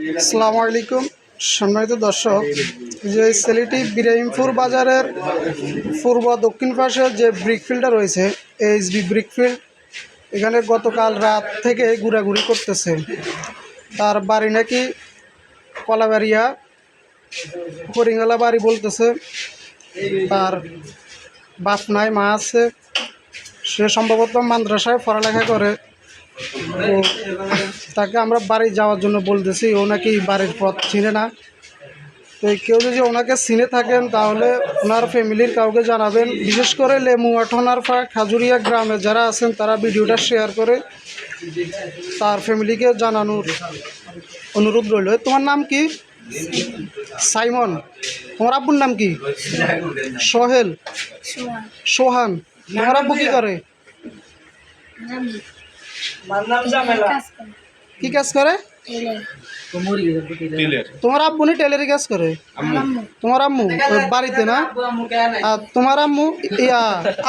আসসালামু আলাইকুম সম্মানিত দর্শক, যে ছেলেটি বিরাইমপুর বাজারের পূর্ব দক্ষিণ পাশে যে ব্রিকফিল্ডটা রয়েছে, এইচবি ব্রিকফিল্ড, এখানে গতকাল রাত থেকে ঘোরাঘুরি করতেছে। তার বাড়ি নাকি কলাবাড়িয়া হরিঙ্গালা বাড়ি বলতেছে। তার বাপ নাই, মা আছে। সে সম্ভবত মাদ্রাসায় পড়ালেখা করে। তো তাকে আমরা বাড়ি যাওয়ার জন্য বলতেছি, ও নাকি বাড়ির পথ চিনে না। তো কেউ যদি ওনাকে চিনে থাকেন তাহলে ওনার ফ্যামিলির কাউকে জানাবেন। বিশেষ করে লেমুয়া ঠনারফা খাজুরিয়া গ্রামে যারা আছেন তারা ভিডিওটা শেয়ার করে তার ফ্যামিলিকে জানানোর অনুরোধ রইল। তোমার নাম কি? সাইমন। তোমার আব্বুর নাম কি? সোহেল। সোহান। তোমার আব্বু কি করে? কি কাজ করে? তোমার আব্বু নি টেলারি কাজ করে? তোমার আম্মু বাড়িতে না? আর তোমার আম্মু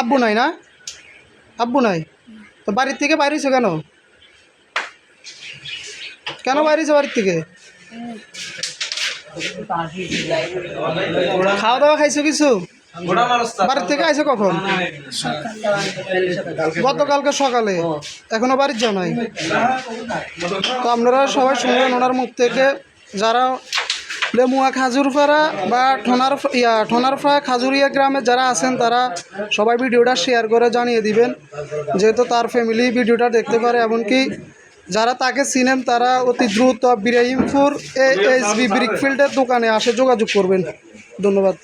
আব্বু নাই না? আব্বু নাই তো বাড়ির থেকে বাইরেছো কেন? কেন বাইরেছো বাড়ির থেকে? খাওয়া দাওয়া খাইছো কিছু? বাড়ির থেকে আইছো কখন? গতকালকে সকালে। এখনো বাড়ির যাও নাই? তো আপনারা সবাই শুনবেন ওনার মুখ থেকে। যারা লেমুয়া খাজুরপাড়া বা ঠনারফা খাজুরিয়া গ্রামে যারা আছেন তারা সবাই ভিডিওটা শেয়ার করে জানিয়ে দিবেন, যেহেতু তার ফ্যামিলি ভিডিওটা দেখতে পারে। এমনকি যারা তাকে চিনেন তারা অতি দ্রুত বিরাইমপুর এইচবি ব্রিকফিল্ডের দোকানে আসে যোগাযোগ করবেন। ধন্যবাদ।